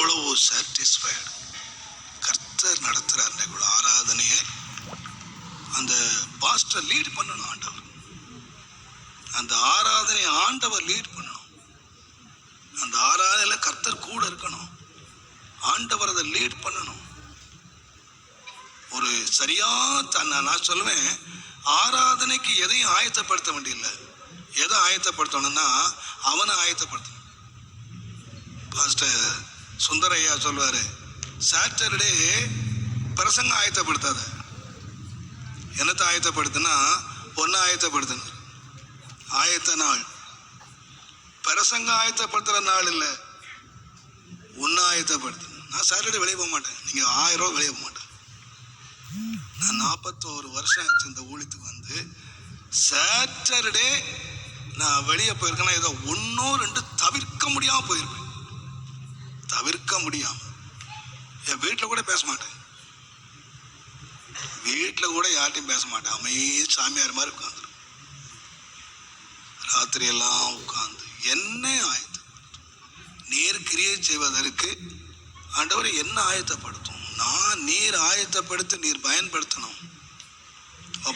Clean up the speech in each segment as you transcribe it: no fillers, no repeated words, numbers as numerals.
அவ்வளவு சாட்டிஸ்ஃபைடு. கர்த்தர் நடத்துகிறார் அன்றைக்கு ஆராதனையை. அந்த பாஸ்டர் லீட் பண்ணணும், ஆண்டவர் அந்த ஆராதனை ஆண்டவர் லீட் பண்ணணும். அந்த ஆராதனையில் கர்த்தர் கூட இருக்கணும், ஆண்டவர் அதை லீட் பண்ணணும். ஒரு சரியா நான் சொல்லுவேன், ஆராதனைக்கு எதையும் ஆயத்தப்படுத்த வேண்டியதில்லை. எதை ஆயத்தப்படுத்தணும்னா அவனை ஆயத்தப்படுத்தணும். பாஸ்டர் சுந்தரையா சொல்வாரு, சாட்டர்டே பிரசங்க ஆயத்தப்படுத்தாத. என்னத்தை ஆயத்தப்படுத்தினா ஒன்னு ஆயத்தப்படுத்தணும். ஆயத்த நாள் பிரசங்க ஆயத்தப்படுத்துற நாள் இல்லை, ஒன்னு ஆயத்தப்படுத்தணும். நான் சாட்டர்டே வெளியே போக மாட்டேன், நீங்க 1000 ரூபா வெளியே போக மாட்டேன். நான் 41 வருஷம் ஆச்சு இந்த ஊழியத்துக்கு வந்து. சாட்டர்டே நான் வெளியே போயிருக்கேன்னா ஏதோ 1-2 தவிர்க்க முடியாம போயிருப்பேன். தவிர்க்க முடியாம என் வீட்டில் கூட பேச மாட்டேன், வீட்டில் கூட யார்ட்டையும் பேச மாட்டேன். அமைதி சாமியார் மாதிரி உட்காந்துரும். ராத்திரி எல்லாம் உட்காந்து என்ன நீர் கிரியை செய்வதற்கு ஆண்டவரை என்ன ஆயத்தப்படுத்தும். நான் நீர் ஆயத்தப்படுத்தி நீர் பயன்படுத்தணும்.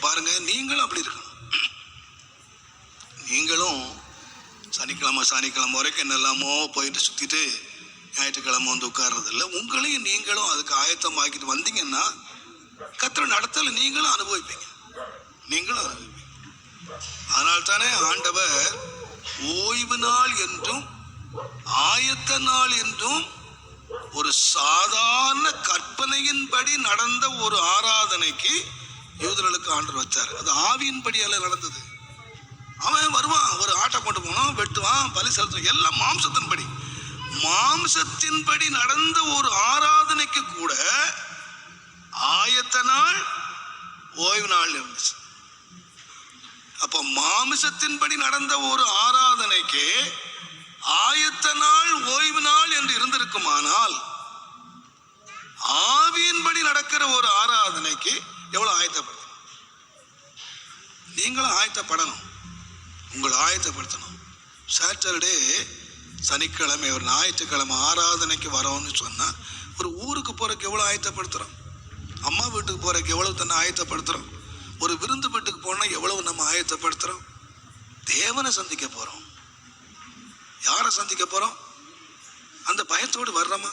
பாருங்க, நீங்களும் அப்படி இருக்கணும். நீங்களும் சனிக்கிழமை வரைக்கும் என்னெல்லாமோ போயிட்டு சுத்திட்டு ஞாயிற்றுக்கிழமை வந்து உட்கார்றது இல்லை. உங்களையும் நீங்களும் அதுக்கு ஆயத்தமாக்கிட்டு வந்தீங்கன்னா கர்த்தர் நடத்தல நீங்களும் அனுபவிப்பீங்க, நீங்களும் அனுபவிப்பீங்க. அதனால்தானே ஆண்டவர் ஓய்வு நாள் என்றும் ஆயத்த நாள் என்றும் ஒரு சாதாரண கற்பனையின்படி நடந்த ஒரு ஆராதனைக்கு யூதர்களுக்கு ஆண்டவர் வச்சார். அது ஆவியின்படி எல்லாம் நடந்தது. அவன் வருவான், ஒரு ஆட்டை கொண்டு போனான், வெட்டுவான், பலி செலுத்துவான், எல்லாம் மாம்சத்தின்படி. மாம்சத்தின்படி நடந்த ஒரு ஆராதனைக்கு கூட ஆயத்த நாள் ஓய்வு நாள் இருந்துச்சு. அப்ப மாம்சத்தின்படி நடந்த ஒரு ஆராதனைக்கு ஆயத்த நாள் ஓய்வு நாள் என்று இருந்திருக்குமானால், ஆவியின்படி நடக்கிற ஒரு ஆராதனைக்கு எவ்வளவு ஆயத்தப்படுத்தணும். நீங்களும் ஆயத்தப்படணும், உங்களை ஆயத்தப்படுத்தணும். சாட்டர்டே சனிக்கிழமை ஒரு ஞாயிற்றுக்கிழமை ஆராதனைக்கு வரோம்னு சொன்னா ஒரு ஊருக்கு போறதுக்கு எவ்வளவு ஆயத்தப்படுத்துறோம், அம்மா வீட்டுக்கு போறதுக்கு எவ்வளவு தன்னை ஆயத்தப்படுத்துறோம், ஒரு விருந்து வீட்டுக்கு போனா எவ்வளவு நம்ம ஆயத்தப்படுத்துறோம். தேவனை சந்திக்க போறோம், யாரை சந்திக்க போறோம், அந்த பயத்தோடு வர்றோமா?